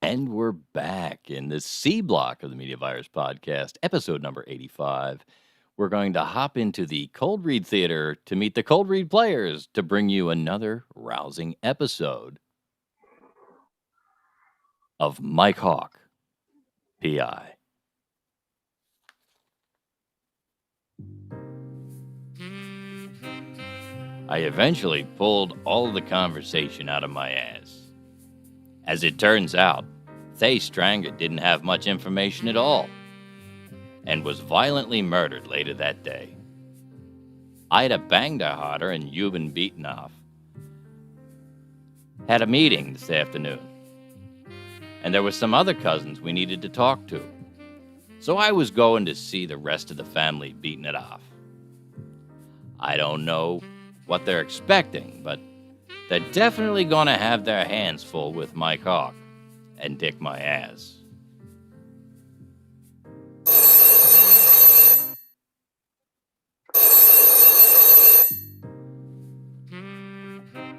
And we're back in the C block of the Media Virus Podcast, episode number 85. We're going to hop into the Cold Read Theater to meet the Cold Read players to bring you another rousing episode of Mike Hawk, P.I. I eventually pulled all of the conversation out of my ass. As it turns out, Thay Stranger didn't have much information at all and was violently murdered later that day. Ida banged her harder and you've been beaten off. Had a meeting this afternoon, and there were some other cousins we needed to talk to. So I was going to see the rest of the family beating it off. I don't know what they're expecting, but they're definitely going to have their hands full with Mike Hawk and Dick Myaz.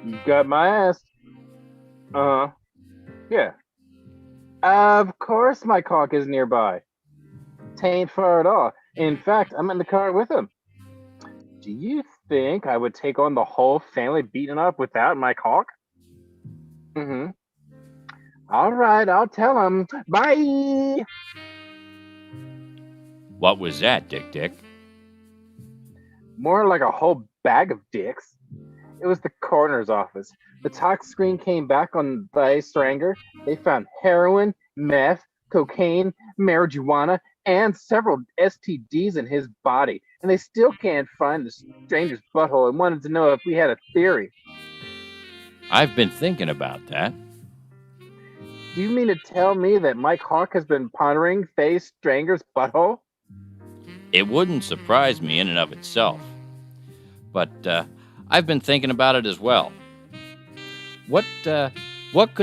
You got my ass. Uh-huh. Yeah. Of course my cock is nearby. Tain't far at all. In fact, I'm in the car with him. Do you think I would take on the whole family beating up without my cock? Mm-hmm. All right, I'll tell him. Bye! What was that, Dick? More like a whole bag of dicks. It was the coroner's office. The talk screen came back on Thay Stranger. They found heroin, meth, cocaine, marijuana, and several STDs in his body. And they still can't find the stranger's butthole and wanted to know if we had a theory. I've been thinking about that. Do you mean to tell me that Mike Hawk has been pondering Thay Stranger's butthole? It wouldn't surprise me in and of itself. But I've been thinking about it as well. What could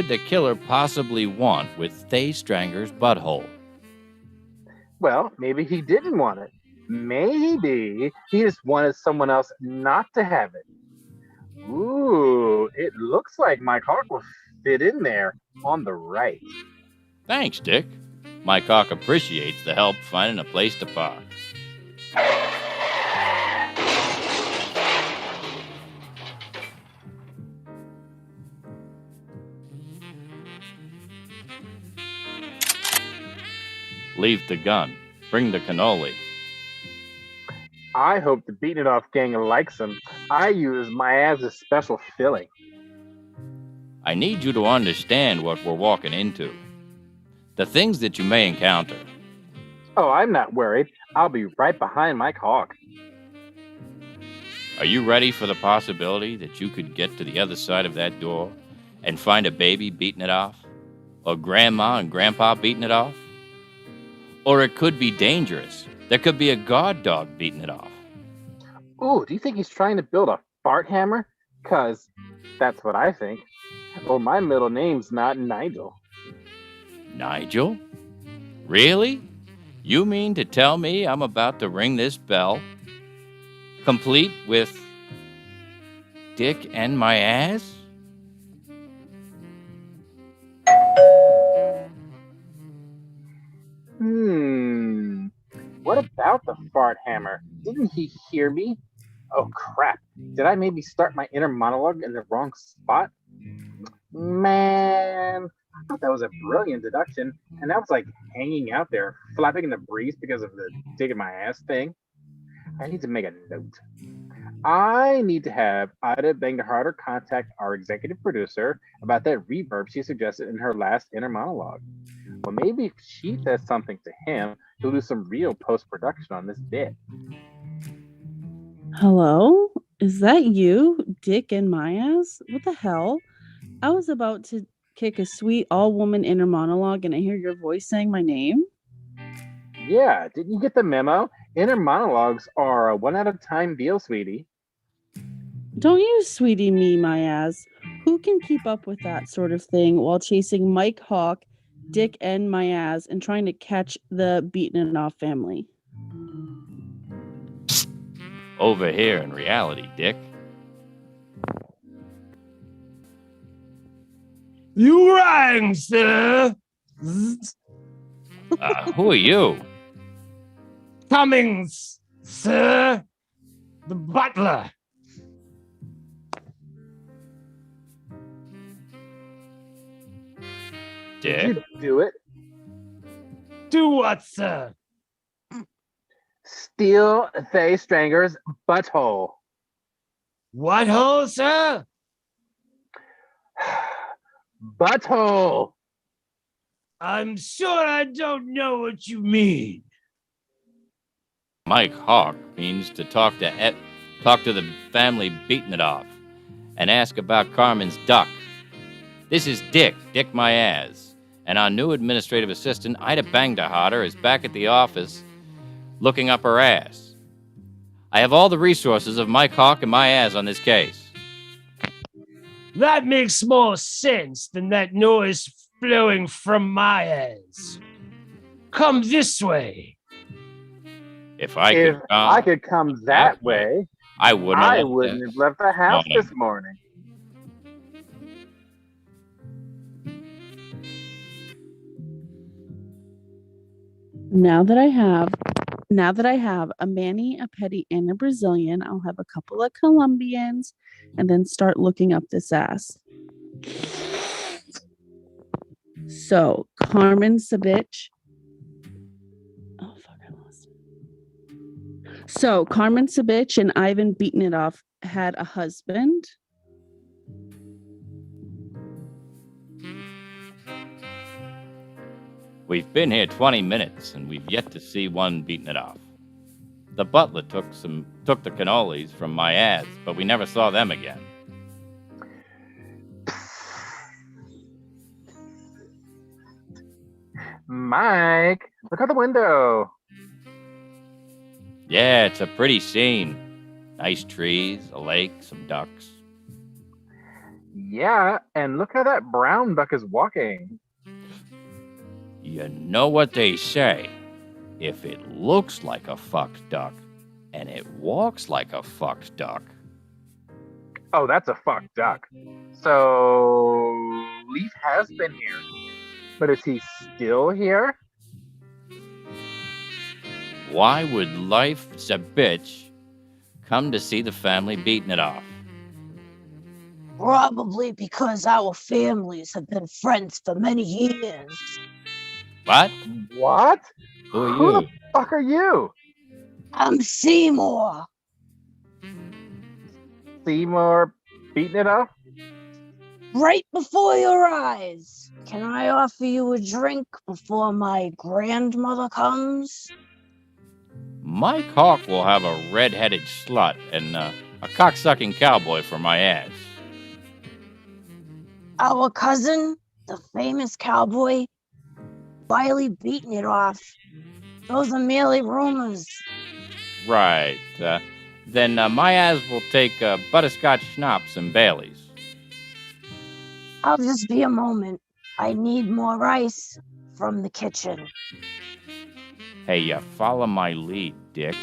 the killer possibly want with Thay Stranger's butthole? Well, maybe he didn't want it. Maybe he just wanted someone else not to have it. Ooh, it looks like Mike Hawk will fit in there on the right. Thanks, Dick. Mike Hawk appreciates the help finding a place to park. Leave the gun. Bring the cannoli. I hope the Beat It Off gang likes him. I use Myaz's special filling. I need you to understand what we're walking into. The things that you may encounter. Oh, I'm not worried. I'll be right behind Mike Hawk. Are you ready for the possibility that you could get to the other side of that door and find a baby beating it off? Or grandma and grandpa beating it off? Or it could be dangerous. There could be a guard dog beating it off. Ooh, do you think he's trying to build a fart hammer? 'Cause that's what I think. Or my middle name's not Nigel. Nigel? Really? You mean to tell me I'm about to ring this bell, complete with Dick and Myaz? What about the fart hammer? Didn't he hear me? Oh crap. Did I maybe start my inner monologue in the wrong spot? Man, I thought that was a brilliant deduction, and that was like hanging out there, flapping in the breeze because of the digging my ass thing. I need to make a note. I need to have Ida Bangerharder contact our executive producer about that reverb she suggested in her last inner monologue. Well, maybe if she says something to him, he'll do some real post-production on this bit. Hello? Is that you, Dick and Myaz? What the hell? I was about to kick a sweet all-woman inner monologue and I hear your voice saying my name? Yeah, didn't you get the memo? Inner monologues are a one-at-a-time deal, sweetie. Don't you sweetie me, Myaz. Who can keep up with that sort of thing while chasing Mike Hawk, Dick and Myaz, and trying to catch the Beaten It Off family? Over here in reality, Dick. You rang, sir. Zzz. Who are you? Cummings, sir. The butler. Did Dick? you do it? Do what, sir? Steal Thay Stranger's butthole. What hole, sir? Butthole. I'm sure I don't know what you mean. Mike Hawk means to talk to the family beating it off and ask about Carmen's duck. This is Dick Myaz, and our new administrative assistant, Ida Bangdaharter, is back at the office looking up her ass. I have all the resources of Mike Hawk and Myaz on this case. That makes more sense than that noise flowing from my ass. Come this way. If I If I could come that way, I wouldn't have left the house morning. this morning. Now that I have a Manny, a Petty, and a Brazilian, I'll have a couple of Colombians and then start looking up this ass. So, Carmen Savich. Oh, fuck, I lost it. So, Carmen Savich and Ivan Beaten It Off had a husband. We've been here 20 minutes and we've yet to see one beating it off. The butler took the cannolis from my ass, but we never saw them again. Mike, look out the window. Yeah, it's a pretty scene. Nice trees, a lake, some ducks. Yeah, and look how that brown duck is walking. You know what they say. If it looks like a fucked duck and it walks like a fucked duck. Oh, that's a fucked duck. So, Leaf has been here. But is he still here? Why would life's a bitch come to see the family beating it off? Probably because our families have been friends for many years. What? What? Who are Who you? the fuck are you? I'm Seymour. Seymour beating it up? Right before your eyes. Can I offer you a drink before my grandmother comes? Mike Hawk will have a red-headed slut and a cocksucking cowboy for my ass. Our cousin, the famous cowboy, Wiley beating it off. Those are merely rumors. Right. Then my ass will take butterscotch schnapps and Baileys. I'll just be a moment. I need more rice from the kitchen. Hey, follow my lead, Dick.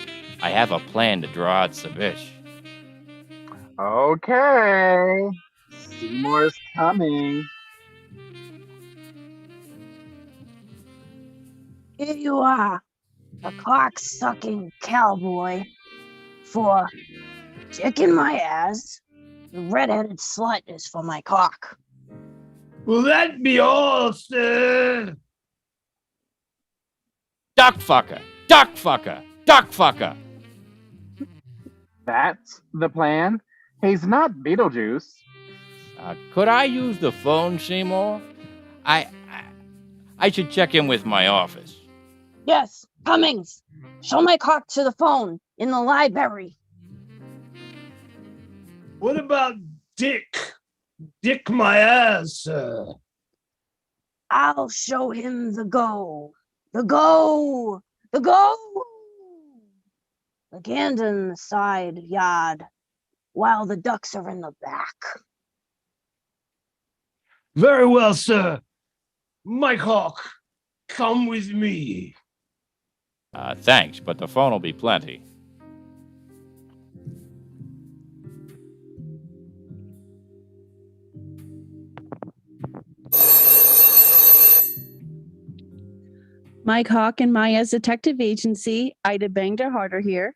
I have a plan to draw out Savish. Okay. Seymour's coming. Here you are, a cock-sucking cowboy for Dick in my ass. The red-headed slut is for my cock. Will that be all, sir? Duck fucker! Duck fucker! Duck fucker! That's the plan? He's not Beetlejuice. Could I use the phone, Seymour? I should check in with my office. Yes, Cummings. Show my cock to the phone in the library. What about Dick? Dick my ass, sir. I'll show him the go. The go! The go! The gander in the side yard, while the ducks are in the back. Very well, sir. Mike Hawk, come with me. Thanks, but the phone will be plenty. Mike Hawk and Myaz Detective Agency. Ida Bangda Harder here.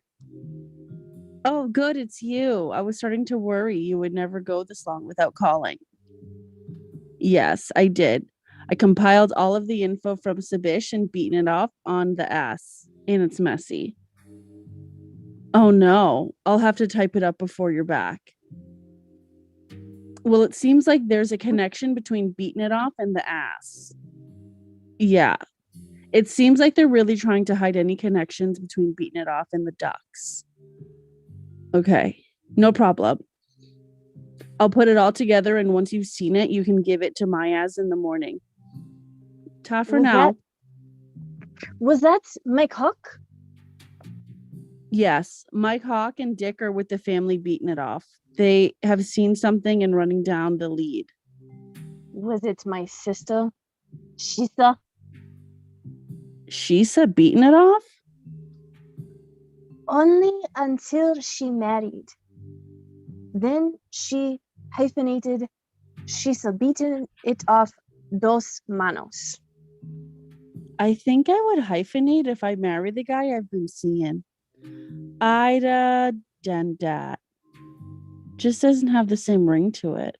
Oh, good, it's you. I was starting to worry you would never go this long without calling. Yes, I did. I compiled all of the info from Sabish and beaten it off on the ass, and it's messy. Oh no, I'll have to type it up before you're back. Well, it seems like there's a connection between beating it off and the ass. Yeah. It seems like they're really trying to hide any connections between beating it off and the ducks. Okay, no problem. I'll put it all together, and once you've seen it, you can give it to Myaz in the morning. Ta for now. Was that Mike Hawk? Yes, Mike Hawk and Dick are with the family beating it off. They have seen something and running down the lead. Was it my sister, Shisa? Shisa beating it off? Only until she married. Then she hyphenated Shisa beaten it off dos manos. I think I would hyphenate if I marry the guy I've been seeing. Ida Dendat. Just doesn't have the same ring to it.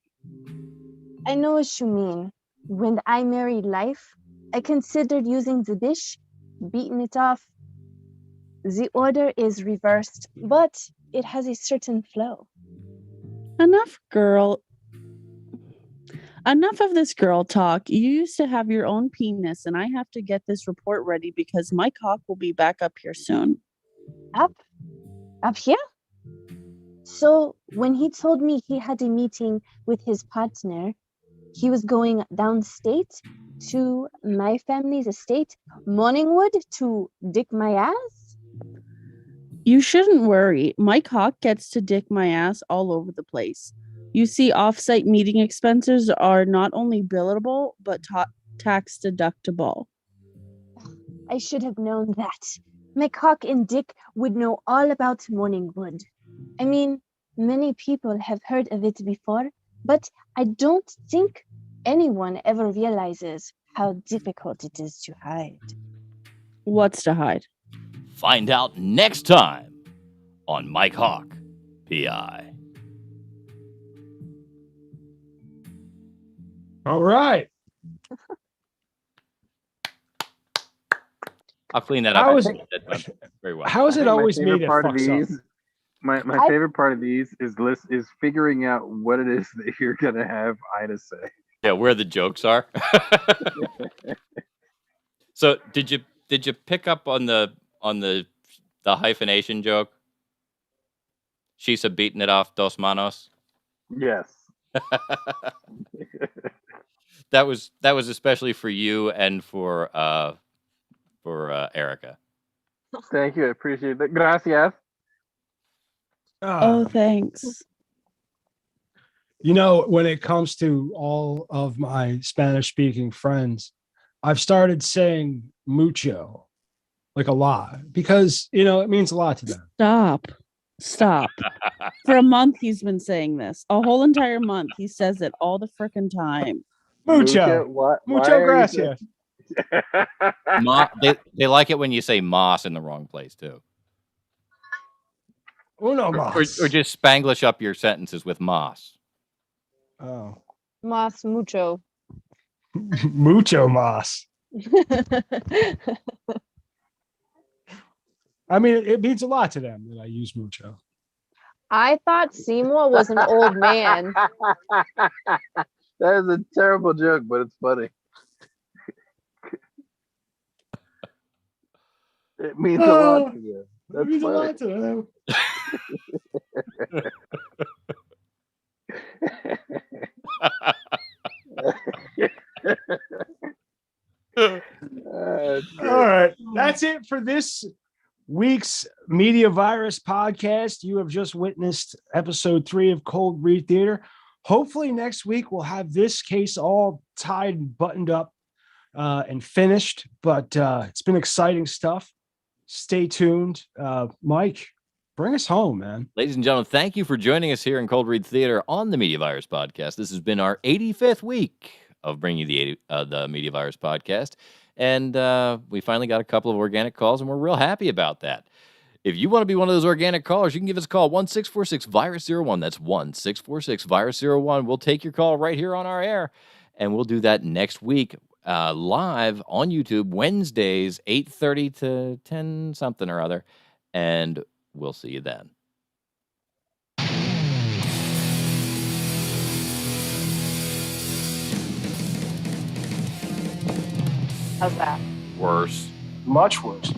I know what you mean. When I married Life, I considered using the dish, beating it off. The order is reversed, but it has a certain flow. Enough of this girl talk. You used to have your own penis, and I have to get this report ready because Mike Hawk will be back up here soon. Up here? So when he told me he had a meeting with his partner, he was going downstate to my family's estate, Morningwood, to dick my ass? You shouldn't worry. Mike Hawk gets to dick my ass all over the place. You see, offsite meeting expenses are not only billable, but tax deductible. I should have known that. Mike Hawk and Dick would know all about Morningwood. I mean, many people have heard of it before, but I don't think anyone ever realizes how difficult it is to hide. What's to hide? Find out next time on Mike Hawk, PI. All right. I'll clean that How up. is Very well. How is I it think always my me favorite that part of fucks up? these? My favorite part of these is figuring out what it is that you're gonna have Ida say. Yeah, where the jokes are. So did you pick up on the hyphenation joke? Shisa beating it off dos manos. Yes. That was especially for you and for Erica. Thank you. I appreciate that. Gracias. Oh, thanks. You know, when it comes to all of my Spanish-speaking friends, I've started saying mucho, like a lot, because, you know, it means a lot to them. Stop. For a month, he's been saying this. A whole entire month, he says it all the frickin' time. Mucho. Mucho gracias. They like it when you say moss in the wrong place, too. Uno mas. Or just Spanglish up your sentences with moss. Oh. Mas mucho. Mucho mas. I mean, it means a lot to them that I use mucho. I thought Seymour was an old man. That is a terrible joke, but it's funny. It means a lot to them. It means a lot to them. All right. That's it for this week's Media Virus podcast. You have just witnessed episode 3 of Cold Read Theater. Hopefully next week we'll have this case all tied and buttoned up and finished. But it's been exciting stuff. Stay tuned. Mike, bring us home, man. Ladies and gentlemen, thank you for joining us here in Cold Read Theater on the Media Virus podcast. This has been our 85th week of bringing you the Media Virus podcast. And we finally got a couple of organic calls, and we're real happy about that. If you want to be one of those organic callers, you can give us a call, 1-646-VIRUS-01. That's 1-646-VIRUS-01. We'll take your call right here on our air, and we'll do that next week live on YouTube, Wednesdays, 8:30 to 10 something or other, and we'll see you then. How's that? Worse. Much worse.